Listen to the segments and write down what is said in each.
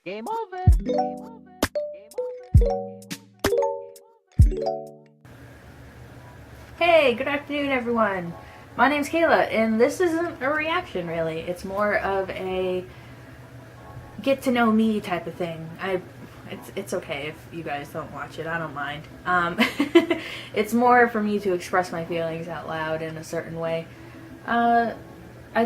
Game over. Game over. Game over. Hey, good afternoon, everyone. My name's Kayla, and this isn't a reaction, really. It's more of a get to know me type of thing. It's okay if you guys don't watch it. I don't mind. It's more for me to express my feelings out loud in a certain way. I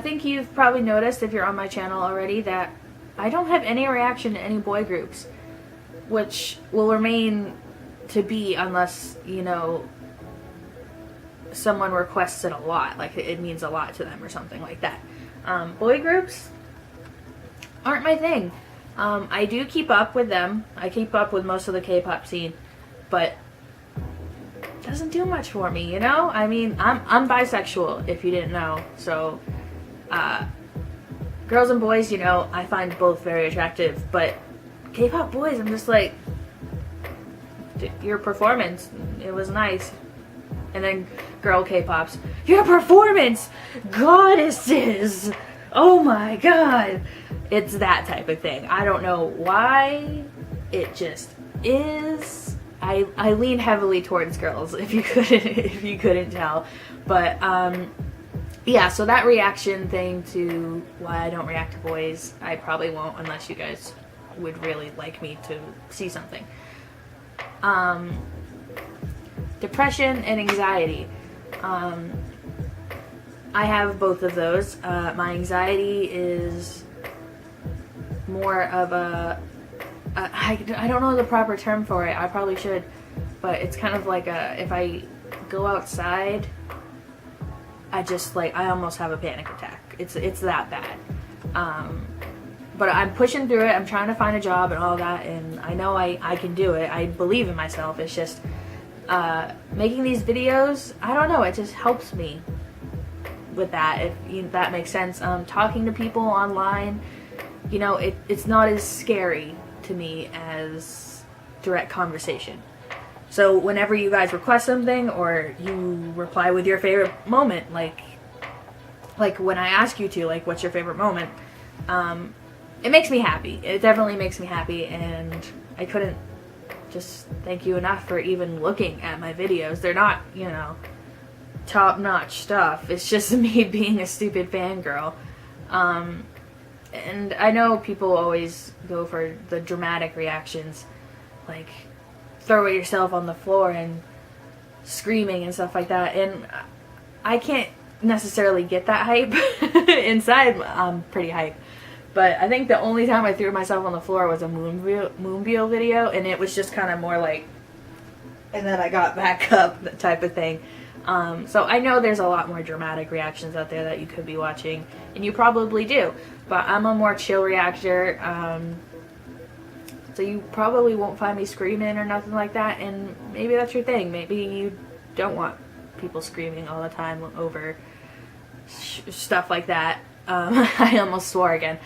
think you've probably noticed if you're on my channel already that I don't have any reaction to any boy groups, which will remain to be unless, someone requests it a lot, like it means a lot to them or something like that. Boy groups aren't my thing. I do keep up with them. I keep up with most of the K-pop scene, but it doesn't do much for me, you know? I mean, I'm bisexual, if you didn't know, so girls and boys, I find both very attractive, but K-pop boys, I'm just like, your performance, it was nice. And then girl K-pops, your performance, goddesses, oh my god. It's that type of thing. I don't know why, it just is. I lean heavily towards girls, if you couldn't tell. But yeah, so that reaction thing to why I don't react to boys, I probably won't unless you guys would really like me to see something. Depression and anxiety. I have both of those. My anxiety is more of I don't know the proper term for it. I probably should, but it's kind of like if I go outside, I almost have a panic attack. It's that bad. But I'm pushing through it. I'm trying to find a job and all that, and I know I can do it. I believe in myself. It's just making these videos, I don't know, it just helps me with that, if that makes sense. Talking to people online, it's not as scary to me as direct conversation. So whenever you guys request something or you reply with your favorite moment, like when I ask you to, like, what's your favorite moment, it makes me happy. It definitely makes me happy, and I couldn't just thank you enough for even looking at my videos. They're not, top-notch stuff. It's just me being a stupid fangirl. And I know people always go for the dramatic reactions, like throw yourself on the floor and screaming and stuff like that, and I can't necessarily get that hype. Inside, I'm pretty hype. But I think the only time I threw myself on the floor was a Moonbeal video, and it was just kind of more like, and then I got back up, that type of thing. So I know there's a lot more dramatic reactions out there that you could be watching, and you probably do. But I'm a more chill reactor, so you probably won't find me screaming or nothing like that, and maybe that's your thing. Maybe you don't want people screaming all the time over stuff like that. I almost swore again.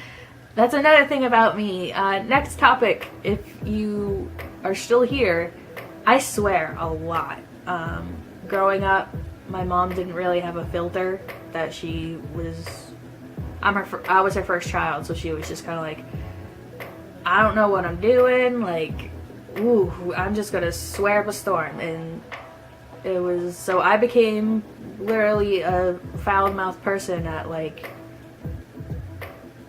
That's another thing about me. Next topic, if you are still here, I swear a lot. Growing up, my mom didn't really have a filter. That she was, I was her first child, so she was just kind of like, I don't know what I'm doing, like, ooh, I'm just gonna swear up a storm. And it was, so I became literally a foul-mouthed person at like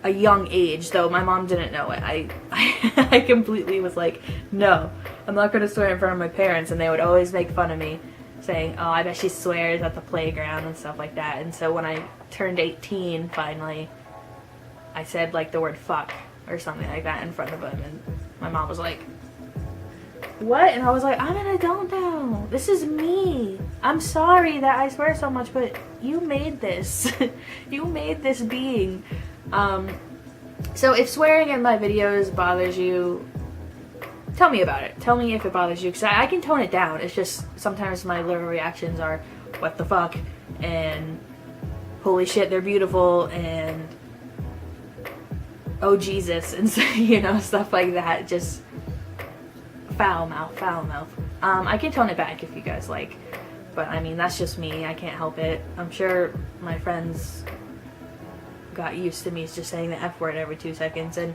a young age, though my mom didn't know it. I completely was like, no, I'm not going to swear in front of my parents, and they would always make fun of me, saying, oh, I bet she swears at the playground and stuff like that. And so when I turned 18, finally, I said like the word fuck or something like that in front of them, and my mom was like, what? And I was like, I'm an adult now. This is me. I'm sorry that I swear so much, but you made this. You made this being. So if swearing in my videos bothers you, tell me about it. Tell me if it bothers you, because I can tone it down. It's just sometimes my literal reactions are, what the fuck, and holy shit, they're beautiful, and oh Jesus, and stuff like that. Just foul mouth. I can tone it back if you guys like, but I mean, that's just me. I can't help it. I'm sure my friends got used to me just saying the F word every 2 seconds, and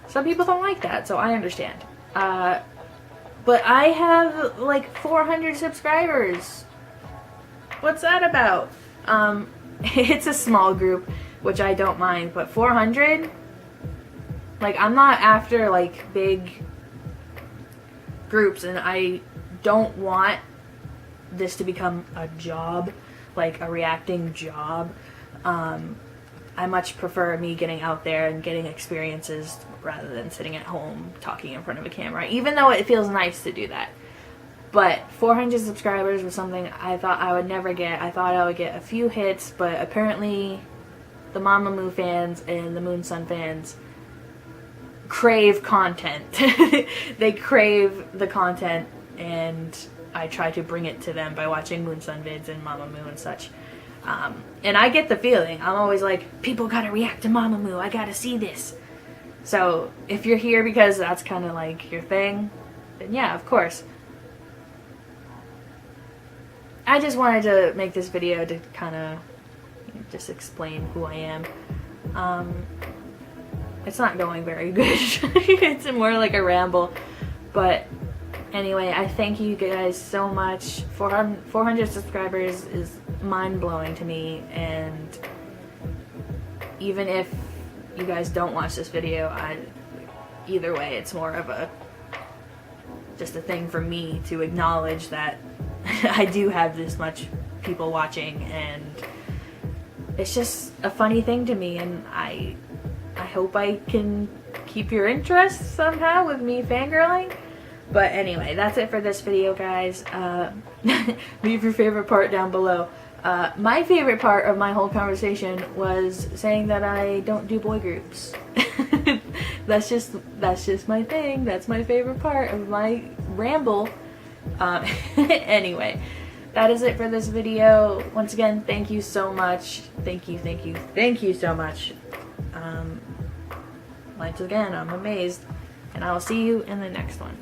Some people don't like that, so I understand. But I have like 400 subscribers. What's that about? It's a small group, which I don't mind, but 400? Like, I'm not after like big groups, and I don't want this to become a job, like a reacting job. I much prefer me getting out there and getting experiences rather than sitting at home talking in front of a camera, even though it feels nice to do that. But 400 subscribers was something I thought I would never get. I thought I would get a few hits, but apparently the Mamamoo fans and the Moon Sun fans crave content. They crave the content, and I try to bring it to them by watching Moon Sun vids and Mamamoo and such. And I get the feeling. I'm always like, people gotta react to Mamamoo. I gotta see this. So if you're here because that's kind of like your thing, then yeah, of course. I just wanted to make this video to kind of just explain who I am. It's not going very good. It's more like a ramble. But anyway, I thank you guys so much. 400 subscribers is mind-blowing to me, and even if you guys don't watch this video, either way, it's more of just a thing for me to acknowledge that I do have this much people watching, and it's just a funny thing to me, and I hope I can keep your interest somehow with me fangirling. But anyway, that's it for this video, guys. Leave your favorite part down below. My favorite part of my whole conversation was saying that I don't do boy groups. That's just my thing. That's my favorite part of my ramble. Anyway, that is it for this video. Once again, thank you so much. Thank you so much. Once again, I'm amazed, and I will see you in the next one.